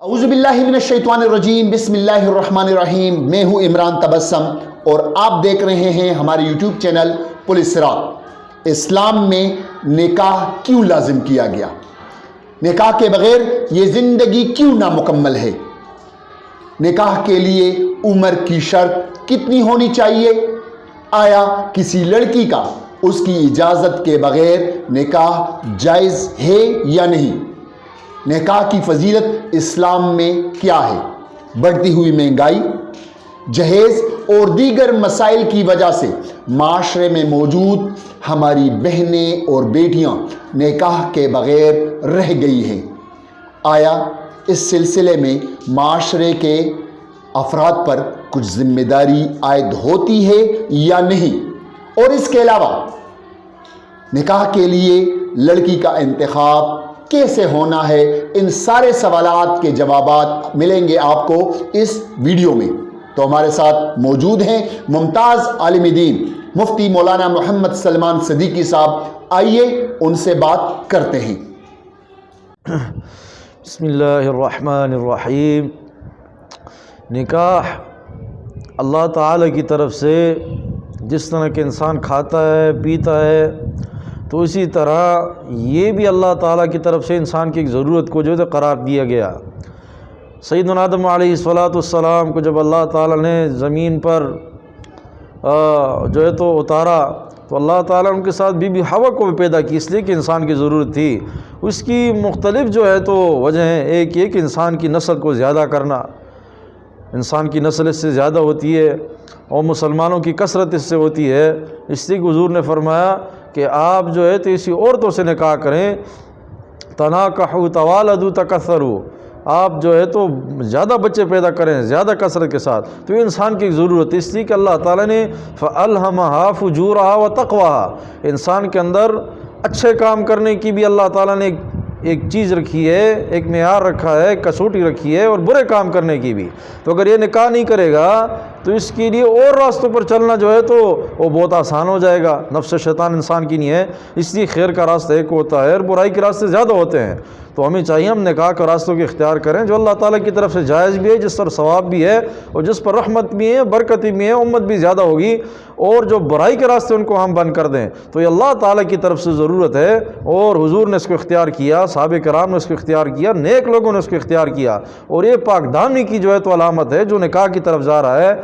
اعوذ باللہ من الشیطان الرجیم، بسم اللہ الرحمن الرحیم۔ میں ہوں عمران تبسم اور آپ دیکھ رہے ہیں ہمارے یوٹیوب چینل پولیس صراط۔ اسلام میں نکاح کیوں لازم کیا گیا؟ نکاح کے بغیر یہ زندگی کیوں نامکمل ہے؟ نکاح کے لیے عمر کی شرط کتنی ہونی چاہیے؟ آیا کسی لڑکی کا اس کی اجازت کے بغیر نکاح جائز ہے یا نہیں؟ نکاح کی فضیلت اسلام میں کیا ہے؟ بڑھتی ہوئی مہنگائی، جہیز اور دیگر مسائل کی وجہ سے معاشرے میں موجود ہماری بہنیں اور بیٹیاں نکاح کے بغیر رہ گئی ہیں۔ آیا اس سلسلے میں معاشرے کے افراد پر کچھ ذمہ داری عائد ہوتی ہے یا نہیں؟ اور اس کے علاوہ نکاح کے لیے لڑکی کا انتخاب کیسے ہونا ہے؟ ان سارے سوالات کے جوابات ملیں گے آپ کو اس ویڈیو میں۔ تو ہمارے ساتھ موجود ہیں ممتاز عالم دین مفتی مولانا محمد سلمان صدیقی صاحب، آئیے ان سے بات کرتے ہیں۔ بسم اللہ الرحمن الرحیم۔ نکاح اللہ تعالیٰ کی طرف سے جس طرح کہ انسان کھاتا ہے پیتا ہے، تو اسی طرح یہ بھی اللہ تعالیٰ کی طرف سے انسان کی ایک ضرورت کو جو ہے قرار دیا گیا۔ سیدنا آدم علیہ السلام کو جب اللہ تعالیٰ نے زمین پر جو ہے تو اتارا، تو اللہ تعالیٰ ان کے ساتھ بی بی حوا کو بھی پیدا کی، اس لیے کہ انسان کی ضرورت تھی۔ اس کی مختلف جو ہے تو وجہ ہیں۔ ایک یہ کہ انسان کی نسل کو زیادہ کرنا، انسان کی نسل اس سے زیادہ ہوتی ہے اور مسلمانوں کی کثرت اس سے ہوتی ہے، اس لیے کہ حضور نے فرمایا کہ آپ جو ہے تو اسی عورتوں سے نکاح کریں، تناکحوا توالدوا تکثروا، آپ جو ہے تو زیادہ بچے پیدا کریں زیادہ کثرت کے ساتھ۔ تو یہ انسان کی ایک ضرورت ہے، اس لیے کہ اللہ تعالیٰ نے فَأَلْهَمَهَا فُجُورَهَا وَتَقْوَاهَا، انسان کے اندر اچھے کام کرنے کی بھی اللہ تعالیٰ نے ایک چیز رکھی ہے، ایک معیار رکھا ہے، کسوٹی رکھی ہے، اور برے کام کرنے کی بھی۔ تو اگر یہ نکاح نہیں کرے گا تو اس کے لیے اور راستوں پر چلنا جو ہے تو وہ بہت آسان ہو جائے گا۔ نفس شیطان انسان کی نہیں ہے، اس لیے خیر کا راستہ ایک ہوتا ہے اور برائی کے راستے زیادہ ہوتے ہیں۔ تو ہمیں چاہیے ہم نکاح کے راستوں کی اختیار کریں جو اللہ تعالیٰ کی طرف سے جائز بھی ہے، جس پر ثواب بھی ہے اور جس پر رحمت بھی ہے، برکت بھی ہے، امت بھی زیادہ ہوگی، اور جو برائی کے راستے ان کو ہم بند کر دیں تو یہ اللہ تعالیٰ کی طرف سے ضرورت ہے، اور حضور نے اس کو اختیار کیا، صحابہ کرام نے اس کو اختیار کیا، نیک لوگوں نے اس کو اختیار کیا، اور یہ پاک دامنی کی جو ہے تو علامت ہے۔ جو نکاح کی طرف جا رہا ہے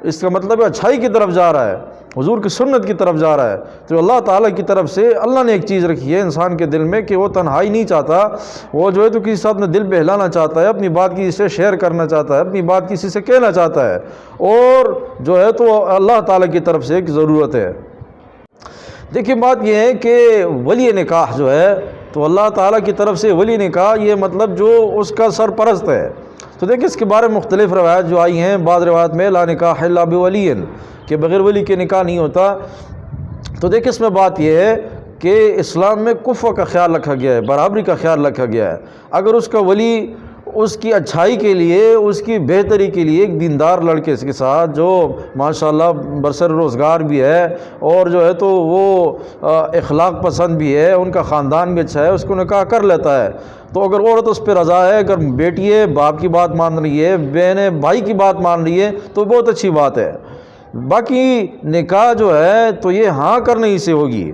اس کا مطلب ہے اچھائی کی طرف جا رہا ہے، حضور کی سنت کی طرف جا رہا ہے۔ تو اللہ تعالیٰ کی طرف سے اللہ نے ایک چیز رکھی ہے انسان کے دل میں کہ وہ تنہائی نہیں چاہتا، وہ جو ہے تو کسی ساتھ میں دل بہلانا چاہتا ہے، اپنی بات کسی سے شیئر کرنا چاہتا ہے، اپنی بات کسی سے کہنا چاہتا ہے، اور جو ہے تو اللہ تعالیٰ کی طرف سے ایک ضرورت ہے۔ دیکھیں بات یہ ہے کہ ولی نکاح جو ہے تو اللہ تعالیٰ کی طرف سے ولی نکاح، یہ مطلب جو اس کا سرپرست ہے۔ تو دیکھیں اس کے بارے میں مختلف روایات جو آئی ہیں، بعض روایات میں لا نکاح الا بولی، کہ بغیر ولی کے نکاح نہیں ہوتا۔ تو دیکھیں اس میں بات یہ ہے کہ اسلام میں کفو کا خیال رکھا گیا ہے، برابری کا خیال رکھا گیا ہے۔ اگر اس کا ولی اس کی اچھائی کے لیے، اس کی بہتری کے لیے ایک دیندار لڑکے کے ساتھ جو ماشاءاللہ برسر روزگار بھی ہے اور جو ہے تو وہ اخلاق پسند بھی ہے، ان کا خاندان بھی اچھا ہے، اس کو نکاح کر لیتا ہے، تو اگر عورت اس پہ رضا ہے، اگر بیٹی ہے باپ کی بات مان رہی ہے، بہن ہے بھائی کی بات مان رہی ہے، تو بہت اچھی بات ہے۔ باقی نکاح جو ہے تو یہ ہاں کرنے ہی سے ہوگی۔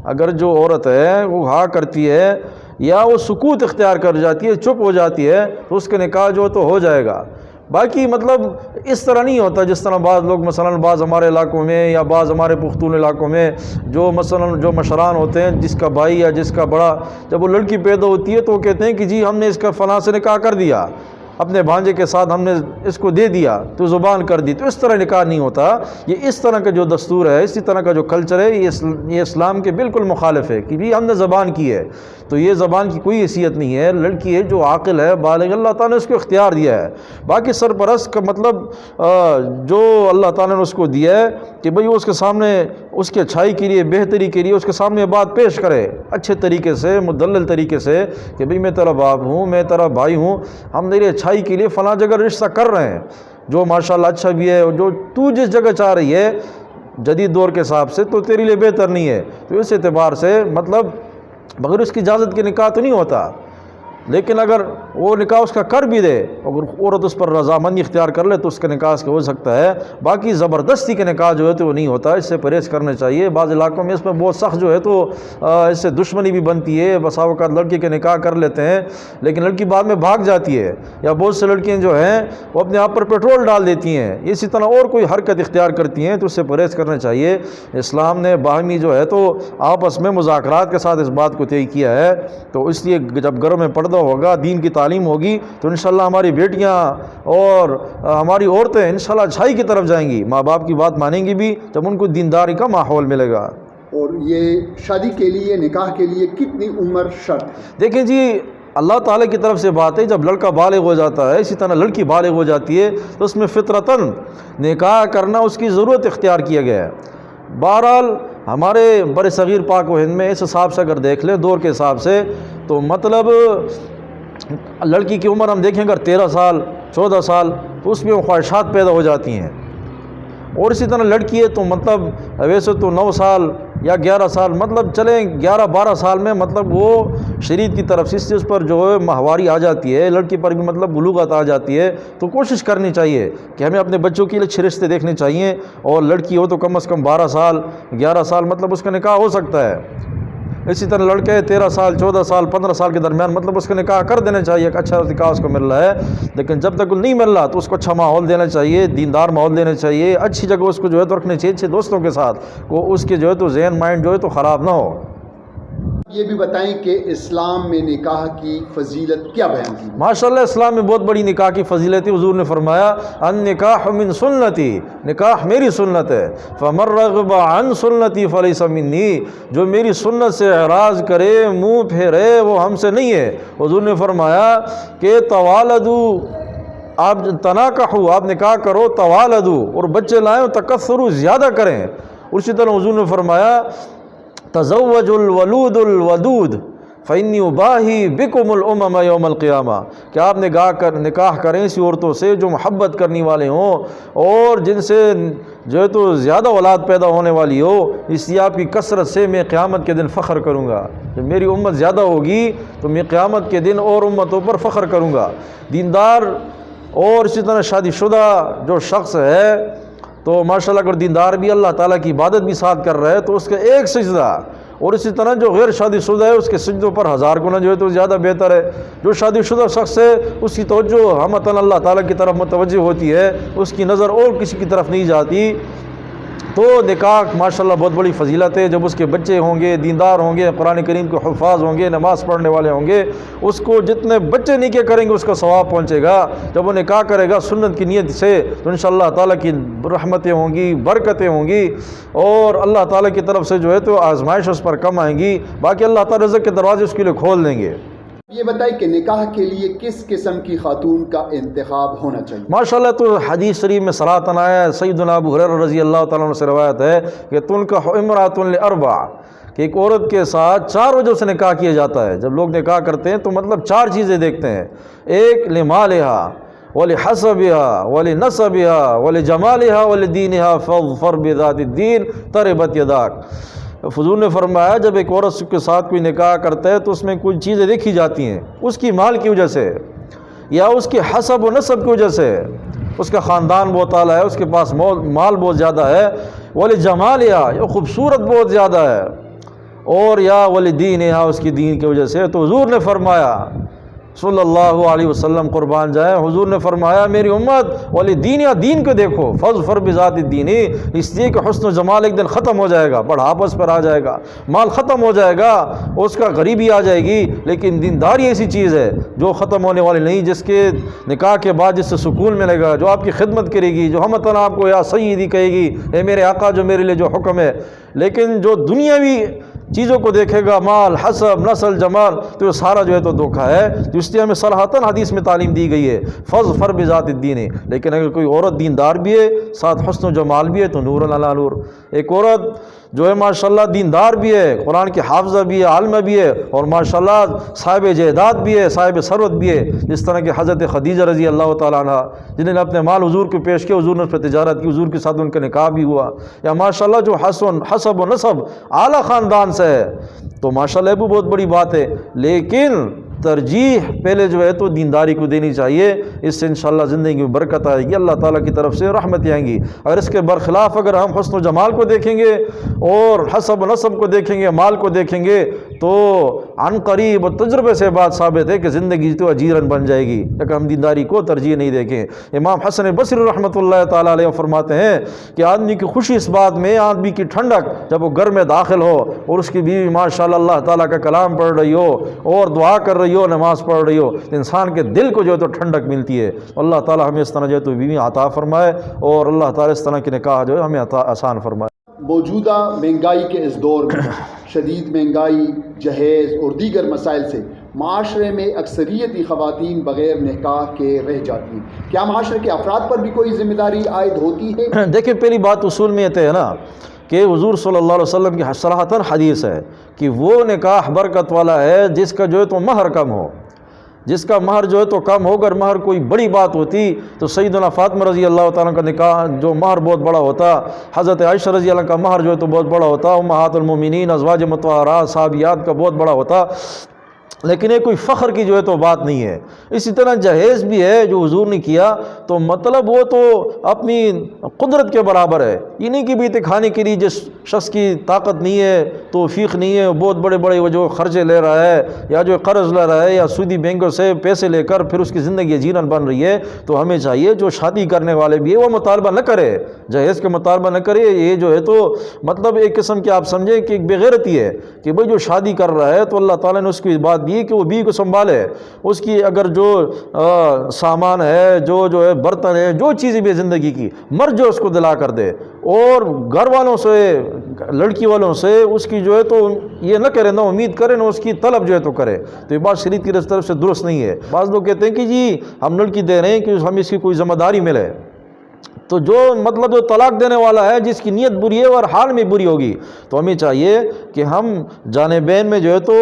اگر جو عورت ہے وہ ہاں کرتی ہے یا وہ سکوت اختیار کر جاتی ہے، چپ ہو جاتی ہے، تو اس کے نکاح جو تو ہو جائے گا۔ باقی مطلب اس طرح نہیں ہوتا جس طرح بعض لوگ مثلا بعض ہمارے علاقوں میں یا بعض ہمارے پختون علاقوں میں جو مثلا جو مشران ہوتے ہیں، جس کا بھائی یا جس کا بڑا جب وہ لڑکی پیدا ہوتی ہے تو وہ کہتے ہیں کہ جی ہم نے اس کا فلاں سے نکاح کر دیا، اپنے بھانجے کے ساتھ ہم نے اس کو دے دیا، تو زبان کر دی۔ تو اس طرح نکاح نہیں ہوتا۔ یہ اس طرح کا جو دستور ہے، اسی طرح کا جو کلچر ہے، یہ اسلام کے بالکل مخالف ہے کہ بھی ہم نے زبان کی ہے۔ تو یہ زبان کی کوئی حیثیت نہیں ہے۔ لڑکی ہے جو عاقل ہے، بالغ، اللہ تعالیٰ نے اس کو اختیار دیا ہے۔ باقی سرپرست کا مطلب جو اللہ تعالیٰ نے اس کو دیا ہے کہ بھئی وہ اس کے سامنے اس کی اچھائی کے لیے، بہتری کے لیے اس کے سامنے بات پیش کرے اچھے طریقے سے، مدلل طریقے سے کہ بھئی میں تیرا باپ ہوں، میں تیرا بھائی ہوں، ہم تیری اچھائی کے لیے فلاں جگہ رشتہ کر رہے ہیں جو ماشاءاللہ اچھا بھی ہے، اور جو تو جس جگہ چاہ رہی ہے جدید دور کے حساب سے تو تیرے لیے بہتر نہیں ہے۔ تو اس اعتبار سے مطلب بغیر اس کی اجازت کے نکاح تو نہیں ہوتا۔ لیکن اگر وہ نکاح اس کا کر بھی دے، اگر عورت اس پر رضامندی اختیار کر لے تو اس کا نکاح اس کا ہو سکتا ہے، باقی زبردستی کے نکاح جو ہے تو وہ نہیں ہوتا، اس سے پرہیز کرنا چاہیے۔ بعض علاقوں میں اس میں بہت سخت جو ہے تو اس سے دشمنی بھی بنتی ہے، بسا اوقات لڑکی کے نکاح کر لیتے ہیں لیکن لڑکی بعد میں بھاگ جاتی ہے، یا بہت سے لڑکیاں جو ہیں وہ اپنے آپ پر پیٹرول ڈال دیتی ہیں، اسی طرح اور کوئی حرکت اختیار کرتی ہیں، تو اس سے پرہیز کرنا چاہیے۔ اسلام نے باہمی جو ہے تو آپس میں مذاکرات کے ساتھ اس بات کو طے کیا ہے، تو اس لیے جب گھروں میں پردہ ہوگا، دین کی تعلیم ہوگی، تو انشاءاللہ ہماری بیٹیاں اور ہماری عورتیں انشاءاللہ اچھائی کی طرف جائیں گی، ماں باپ کی بات مانیں گی بھی جب ان کو دینداری کا ماحول ملے گا۔ اور یہ شادی کے لیے، نکاح کے لیے کتنی عمر شرط ہے؟ دیکھیں جی، اللہ تعالیٰ کی طرف سے بات ہے، جب لڑکا بالغ ہو جاتا ہے، اسی طرح لڑکی بالغ ہو جاتی ہے، تو اس میں فطرتاً نکاح کرنا اس کی ضرورت اختیار کیا گیا ہے۔ بہرحال ہمارے بر صغیر پاک و ہند میں اس حساب سے اگر دیکھ لیں دور کے حساب سے، تو مطلب لڑکی کی عمر ہم دیکھیں اگر 13 سال 14 سال تو اس میں وہ خواہشات پیدا ہو جاتی ہیں، اور اسی طرح لڑکی ہے تو مطلب ویسے تو 9 سال یا 11 سال، مطلب چلیں 11-12 سال میں مطلب وہ شریعت کی طرف سے اس پر جو ہے ماہواری آ جاتی ہے، لڑکی پر بھی مطلب بلوغت آ جاتی ہے، تو کوشش کرنی چاہیے کہ ہمیں اپنے بچوں کے لیے اچھے رشتے دیکھنے چاہیے، اور لڑکی ہو تو کم از کم 12 سال 11 سال مطلب اس کا نکاح ہو سکتا ہے۔ اسی طرح لڑکے 13 سال 14 سال 15 سال کے درمیان مطلب اس کا نکاح کر دینا چاہیے، ایک اچھا نکاح اس کو مل رہا ہے، لیکن جب تک نہیں مل رہا تو اس کو اچھا ماحول دینا چاہیے، دیندار ماحول دینا چاہیے، اچھی جگہ اس کو جو ہے تو رکھنا چاہیے، اچھے دوستوں کے ساتھ، کو اس کے جو ہے تو ذہن مائنڈ جو ہے تو خراب نہ ہو۔ یہ بھی بتائیں کہ اسلام میں نکاح کی فضیلت کیا بیان کی؟ ماشاءاللہ اسلام میں بہت بڑی نکاح کی فضیلت ہے۔ حضور نے فرمایا النکاح من سنتی، نکاح میری سنت ہے، فمن رغب عن سنتی فلیس منی، جو میری سنت سے اعراض کرے منہ پھیرے وہ ہم سے نہیں ہے۔ حضور نے فرمایا کہ توالدو، آپ تناکحوا، آپ نکاح کرو، توالدو، اور بچے لائیں، تکثروا، زیادہ کریں۔ اسی طرح حضور نے فرمایا تزوج الولود الودود فإنی اباہی بکم الامم یوم القیامہ، کہ آپ نکاح کریں ایسی عورتوں سے جو محبت کرنے والے ہوں اور جن سے جو ہے تو زیادہ اولاد پیدا ہونے والی ہو، اس لیے آپ کی کثرت سے میں قیامت کے دن فخر کروں گا۔ جب میری امت زیادہ ہوگی تو میں قیامت کے دن اور امتوں پر فخر کروں گا۔ دیندار اور اسی طرح شادی شدہ جو شخص ہے تو ماشاءاللہ اگر دیندار بھی اللہ تعالیٰ کی عبادت بھی ساتھ کر رہا ہے تو اس کا ایک سجدہ، اور اسی طرح جو غیر شادی شدہ ہے اس کے سجدوں پر 1000 گنا جو ہے تو زیادہ بہتر ہے۔ جو شادی شدہ شخص ہے اس کی توجہ ہمتاً اللہ تعالیٰ کی طرف متوجہ ہوتی ہے، اس کی نظر اور کسی کی طرف نہیں جاتی۔ تو نکاح ماشاءاللہ بہت بڑی فضیلت ہے۔ جب اس کے بچے ہوں گے، دیندار ہوں گے، قرآن کریم کے حفاظ ہوں گے، نماز پڑھنے والے ہوں گے، اس کو جتنے بچے نیکے کریں گے اس کا ثواب پہنچے گا۔ جب وہ نکاح کرے گا سنت کی نیت سے تو انشاءاللہ تعالیٰ کی رحمتیں ہوں گی، برکتیں ہوں گی، اور اللہ تعالیٰ کی طرف سے جو ہے تو آزمائش اس پر کم آئیں گی، باقی اللہ تعالیٰ رزق کے دروازے اس کے لیے کھول دیں گے۔ یہ بتائیں کہ نکاح کے لیے کس قسم کی خاتون کا انتخاب ہونا چاہیے؟ ماشاءاللہ تو حدیث شریف میں صراحتاً آیا ہے، سیدنا ابو ہریرہ رضی اللہ تعالیٰ عنہ سے روایت ہے کہ تنکح امرأۃ لاربع، کہ ایک عورت کے ساتھ 4 وجہ سے نکاح کیا جاتا ہے۔ جب لوگ نکاح کرتے ہیں تو مطلب 4 چیزیں دیکھتے ہیں، ایک لمالہا ولحسبها ولنسبها ولجمالها ولدینها فاظفر بذات الدین تربت یداک۔ حضور نے فرمایا جب ایک عورت کے ساتھ کوئی نکاح کرتا ہے تو اس میں کچھ چیزیں دیکھی جاتی ہیں، اس کی مال کی وجہ سے یا اس کے حسب و نسب کی وجہ سے، اس کا خاندان بہت اعلیٰ ہے، اس کے پاس مال بہت زیادہ ہے، ولجمالها یا خوبصورت بہت زیادہ ہے، اور یا ولدینها اس کی دین کی وجہ سے۔ تو حضور نے فرمایا صلی اللہ علیہ وسلم قربان جائیں، حضور نے فرمایا میری امت والدین یا دین کو دیکھو، فاظفر بذات الدین، اس لیے کہ حسن و جمال ایک دن ختم ہو جائے گا، بڑھاپا اس پر آ جائے گا، مال ختم ہو جائے گا، اس کا غریبی آ جائے گی، لیکن دینداری ایسی چیز ہے جو ختم ہونے والی نہیں، جس کے نکاح کے بعد جس سے سکون ملے گا، جو آپ کی خدمت کرے گی، جو ہمتاً آپ کو یا سیدی کہے گی، اے میرے آقا جو میرے لیے جو حکم ہے۔ لیکن جو دنیاوی چیزوں کو دیکھے گا، مال، حسب، نسل، جمال، تو یہ سارا جو ہے تو دھوکہ ہے۔ تو اس لیے ہمیں صراحتاً حدیث میں تعلیم دی گئی ہے فاظفر بذات الدین، لیکن اگر کوئی عورت دیندار بھی ہے، ساتھ حسن و جمال بھی ہے تو نور علی نور۔ ایک عورت جو ہے ماشاءاللہ دیندار بھی ہے، قرآن کی حافظہ بھی ہے، عالمہ بھی ہے، اور ماشاءاللہ صاحب جائیداد بھی ہے، صاحب ثروت بھی ہے، جس طرح کہ حضرت خدیجہ رضی اللہ تعالیٰ عنہ جنہوں نے اپنے مال حضور کو پیش کیا، حضور نے اس پر تجارت کی، حضور کے ساتھ ان کا نکاح بھی ہوا، یا ماشاءاللہ جو حسب و نسب اعلیٰ خاندان سے ہے تو ماشاءاللہ وہ بہت بڑی بات ہے۔ لیکن ترجیح پہلے جو ہے تو دینداری کو دینی چاہیے، اس سے انشاءاللہ زندگی میں برکت آئے گی، اللہ تعالیٰ کی طرف سے رحمتیں آئیں گی۔ اور اس کے برخلاف اگر ہم حسن و جمال کو دیکھیں گے اور حسب و نسب کو دیکھیں گے، مال کو دیکھیں گے، تو عن قریب اور تجربے سے بات ثابت ہے کہ زندگی تو اجیرن بن جائے گی اگر ہم دینداری کو ترجیح نہیں دیکھیں۔ امام حسن بصری رحمۃ اللہ تعالیٰ علیہ فرماتے ہیں کہ آدمی کی خوشی اس بات میں، آدمی کی ٹھنڈک جب وہ گھر میں داخل ہو اور اس کی بیوی ماشاءاللہ اللہ تعالیٰ کا کلام پڑھ رہی ہو اور دعا کر رہی ہو، نماز پڑھ رہی ہو، انسان کے دل کو جو ہے تو ٹھنڈک ملتی ہے۔ اللہ تعالیٰ ہمیں اس طرح جو ہے تو بیوی عطا فرمائے اور اللہ تعالیٰ اس طرح کے نکاح جو ہے ہمیں آسان فرمائے۔ موجودہ مہنگائی کے اس دور میں شدید مہنگائی، جہیز اور دیگر مسائل سے معاشرے میں اکثریتی خواتین بغیر نکاح کے رہ جاتی ہیں، کیا معاشرے کے افراد پر بھی کوئی ذمہ داری عائد ہوتی ہے؟ دیکھیں، پہلی بات اصول میں یہ ہے نا کہ حضور صلی اللہ علیہ وسلم کی صراحتاً حدیث ہے کہ وہ نکاح برکت والا ہے جس کا جو ہے تو مہر کم ہو، جس کا مہر جو ہے تو کم ہو۔ اگر مہر کوئی بڑی بات ہوتی تو سیدنا فاطمہ رضی اللہ تعالیٰ کا نکاح جو مہر بہت بڑا ہوتا، حضرت عائشہ رضی اللہ کا مہر جو ہے تو بہت بڑا ہوتا، امہات المومنین ازواج مطہرات صحابیات کا بہت بڑا ہوتا، لیکن یہ کوئی فخر کی جو ہے تو بات نہیں ہے۔ اسی طرح جہیز بھی ہے جو حضور نے کیا تو مطلب وہ تو اپنی قدرت کے برابر ہے، یہ نہیں کہ بھی دکھانے کے لیے جس شخص کی طاقت نہیں ہے، توفیق نہیں ہے، بہت بڑے بڑے وہ جو خرچے لے رہا ہے یا جو قرض لے رہا ہے یا سودی بینکوں سے پیسے لے کر پھر اس کی زندگی جیرن بن رہی ہے، تو ہمیں چاہیے جو شادی کرنے والے بھی ہے وہ مطالبہ نہ کرے، جہیز کا مطالبہ نہ کرے۔ یہ جو ہے تو مطلب ایک قسم کی آپ سمجھیں کہ ایک بے غیرتی ہے کہ بھئی جو شادی کر رہا ہے تو اللہ تعالیٰ نے اس کی بات دی کہ وہ بیوی کو سنبھالے، اس کی اگر جو سامان ہے، جو ہے برتن ہے، جو چیزیں بھی زندگی کی مرض جو اس کو دلا کر دے، اور گھر والوں سے، لڑکی والوں سے اس کی جو ہے تو یہ نہ کرے، نہ امید کرے، نہ اس کی طلب جو ہے تو کرے، تو یہ بات شریعت کی طرف سے درست نہیں ہے۔ بعض لوگ کہتے ہیں کہ جی ہم لڑکی دے رہے ہیں کہ ہمیں اس کی کوئی ذمہ داری ملے، تو جو مطلب جو طلاق دینے والا ہے جس کی نیت بری ہے اور حال میں بری ہوگی، تو ہمیں چاہیے کہ ہم جانبین میں جو ہے تو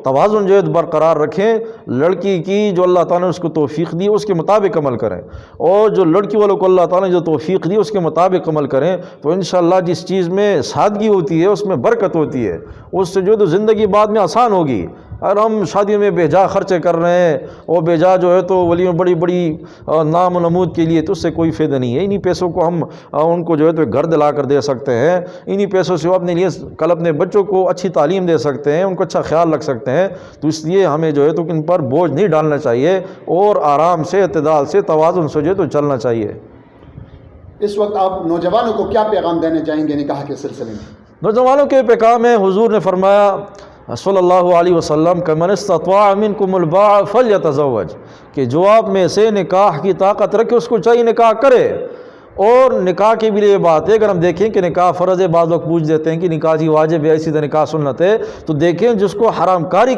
توازن جو ہے برقرار رکھیں، لڑکی کی جو اللہ تعالیٰ نے اس کو توفیق دی اس کے مطابق عمل کریں، اور جو لڑکی والوں کو اللہ تعالیٰ نے جو توفیق دی اس کے مطابق عمل کریں، تو انشاءاللہ جس چیز میں سادگی ہوتی ہے اس میں برکت ہوتی ہے، اس سے جو ہے تو زندگی بعد میں آسان ہوگی۔ اور ہم شادیوں میں بے جا خرچے کر رہے ہیں اور بے جا جو ہے تو ولیوں بڑی بڑی نام و نمود کے لیے، تو اس سے کوئی فائدہ نہیں ہے۔ انہی پیسوں کو ہم ان کو جو ہے تو گھر دلا کر دے سکتے ہیں، انہی پیسوں سے وہ اپنے لیے کل اپنے بچوں کو اچھی تعلیم دے سکتے ہیں، ان کو اچھا خیال رکھ سکتے ہیں، تو اس لیے ہمیں جو ہے تو ان پر بوجھ نہیں ڈالنا چاہیے اور آرام سے، اعتدال سے، توازن سے جو ہے تو چلنا چاہیے۔ اس وقت آپ نوجوانوں کو کیا پیغام دینا چاہیں گے نکاح کے سلسلے میں؟ نوجوانوں کے پیغام ہے، حضور نے فرمایا صلی اللہ علیہ وسلم کہ من استطاع منکم الباء فلیتزوج، کہ جو آپ میں سے نکاح کی طاقت رکھے اس کو چاہیے نکاح کرے۔ اور نکاح کے بھی یہ بات ہے، اگر ہم دیکھیں کہ نکاح فرض ہے، بعض لوگ پوچھ دیتے ہیں کہ نکاح جی واجب ہے، اسی طرح نکاح سنت ہے، تو دیکھیں جس کو حرام کاری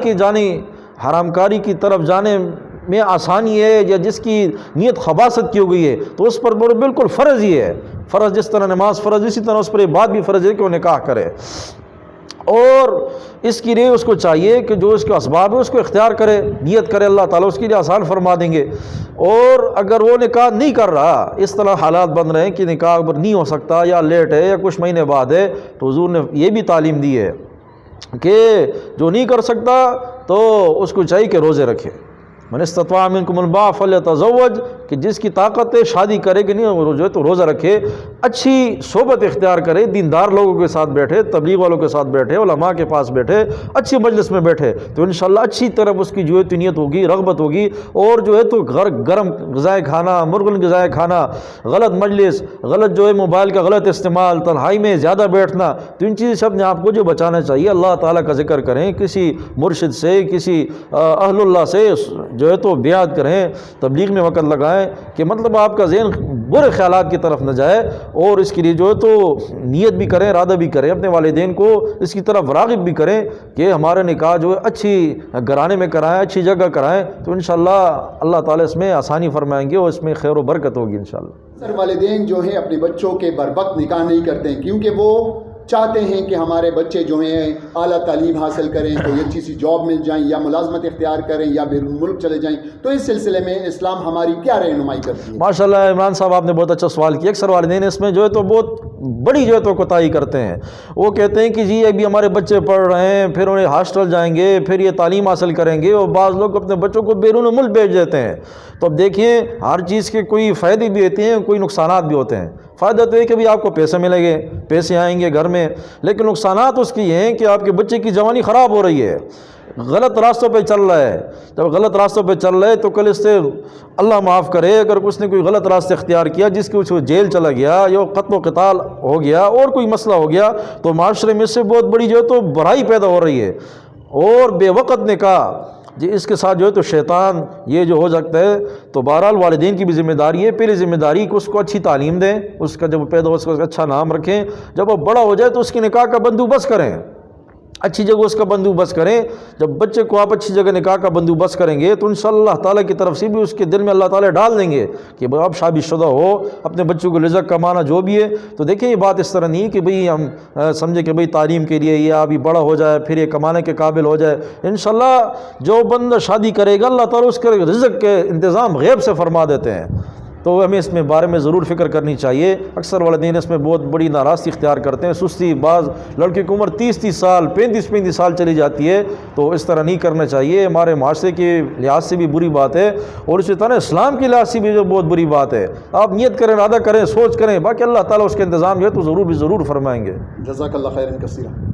کی طرف جانے میں آسانی ہے یا جس کی نیت خباثت کی ہو گئی ہے، تو اس پر بالکل فرض ہی ہے، فرض جس طرح نماز فرض، اسی طرح اس پر یہ بات بھی فرض ہے کہ وہ نکاح کرے، اور اس کے لیے اس کو چاہیے کہ جو اس کے اسباب ہے اس کو اختیار کرے، نیت کرے، اللہ تعالیٰ اس کے لیے آسان فرما دیں گے۔ اور اگر وہ نکاح نہیں کر رہا، اس طرح حالات بن رہے ہیں کہ نکاح نہیں ہو سکتا یا لیٹ ہے یا کچھ مہینے بعد ہے، تو حضور نے یہ بھی تعلیم دی ہے کہ جو نہیں کر سکتا تو اس کو چاہیے کہ روزے رکھے۔ من استطاع منکم الباء فلیتزوج، کہ جس کی طاقت ہے شادی کرے کہ نہیں، وہ جو ہے تو روزہ رکھے، اچھی صحبت اختیار کرے، دیندار لوگوں کے ساتھ بیٹھے، تبلیغ والوں کے ساتھ بیٹھے، علماء کے پاس بیٹھے، اچھی مجلس میں بیٹھے، تو انشاءاللہ اچھی طرف اس کی جو ہے نیت ہوگی، رغبت ہوگی، اور جو ہے تو گرم غذائیں کھانا، مرغن غذائیں کھانا، غلط مجلس، غلط جو ہے موبائل کا غلط استعمال، تنہائی میں زیادہ بیٹھنا، تو ان چیزوں سے اپنے آپ کو جو بچانا چاہیے۔ اللہ تعالیٰ کا ذکر کریں، کسی مرشد سے، کسی اہل اللہ سے جو ہے تو بیعت کریں، تبلیغ میں وقت لگائیں کہ مطلب آپ کا ذہن برے خیالات کی طرف نہ جائے، اور اس کے لیے جو ہے تو نیت بھی کریں، ارادہ بھی کریں، اپنے والدین کو اس کی طرف راغب بھی کریں کہ ہمارے نکاح جو ہے اچھی گھرانے میں کرائیں، اچھی جگہ کرائیں، تو انشاءاللہ اللہ تعالیٰ اس میں آسانی فرمائیں گے اور اس میں خیر و برکت ہوگی انشاءاللہ۔ سر والدین جو ہیں اپنے بچوں کے بروقت نکاح نہیں کرتے ہیں کیونکہ وہ چاہتے ہیں کہ ہمارے بچے جو ہیں اعلیٰ تعلیم حاصل کریں، کوئی اچھی سی جاب مل جائیں یا ملازمت اختیار کریں یا بیرون ملک چلے جائیں، تو اس سلسلے میں اسلام ہماری کیا رہنمائی کرتی ہے؟ ماشاء اللہ عمران صاحب آپ نے بہت اچھا سوال کیا۔ اکثر والدین اس میں جو ہے تو بہت بڑی جو ہے تو کوتاہی کرتے ہیں۔ وہ کہتے ہیں کہ جی ابھی ہمارے بچے پڑھ رہے ہیں، پھر انہیں ہاسٹل جائیں گے، پھر یہ تعلیم حاصل کریں گے، اور بعض لوگ اپنے بچوں کو بیرون ملک بھیج دیتے ہیں۔ تو اب دیکھیں ہر چیز کے کوئی فائدے بھی ہوتے ہیں، کوئی نقصانات بھی ہوتے ہیں۔ فائدہ تو یہ کہ بھی آپ کو پیسے ملیں گے، پیسے آئیں گے گھر میں، لیکن نقصانات اس کی یہ ہیں کہ آپ کے بچے کی جوانی خراب ہو رہی ہے، غلط راستوں پہ چل رہا ہے۔ جب غلط راستوں پہ چل رہا ہے تو کل اس سے اللہ معاف کرے اگر اس نے کوئی غلط راستہ اختیار کیا جس کی وہ جیل چلا گیا یا قتل و قتال ہو گیا اور کوئی مسئلہ ہو گیا، تو معاشرے میں اس سے بہت بڑی جو ہے تو برائی پیدا ہو رہی ہے۔ اور بے وقت نکاح جی اس کے ساتھ جو ہے تو شیطان یہ جو ہو سکتا ہے، تو بہرحال والدین کی بھی ذمہ داری ہے، پہلی ذمہ داری کہ اس کو اچھی تعلیم دیں، اس کا جب پیدا ہو اس کا اچھا نام رکھیں، جب وہ بڑا ہو جائے تو اس کی نکاح کا بندوبست کریں، اچھی جگہ اس کا بندوبست کریں۔ جب بچے کو آپ اچھی جگہ نکاح کا بندوبست کریں گے تو انشاءاللہ اللہ تعالیٰ کی طرف سے بھی اس کے دل میں اللہ تعالیٰ ڈال دیں گے کہ آپ شادی شدہ ہو، اپنے بچوں کو رزق کمانا جو بھی ہے۔ تو دیکھیں یہ بات اس طرح نہیں کہ بھئی ہم سمجھے کہ بھئی تعلیم کے لیے یہ ابھی بڑا ہو جائے پھر یہ کمانے کے قابل ہو جائے۔ انشاءاللہ جو بندہ شادی کرے گا اللہ تعالیٰ اس کے رزق کے انتظام غیب سے فرما دیتے ہیں۔ تو ہمیں اس میں بارے میں ضرور فکر کرنی چاہیے۔ اکثر والدین اس میں بہت بڑی ناراستی اختیار کرتے ہیں، سستی، بعض لڑکے کی عمر 30 سال 35 سال چلی جاتی ہے، تو اس طرح نہیں کرنا چاہیے۔ ہمارے معاشرے کے لحاظ سے بھی بری بات ہے اور اسی طرح اسلام کے لحاظ سے بھی جو بہت بری بات ہے۔ آپ نیت کریں، ارادہ کریں، سوچ کریں، باقی اللہ تعالیٰ اس کے انتظام جو ہے تو ضرور فرمائیں گے۔ جزاک اللہ خیرا کثیرا۔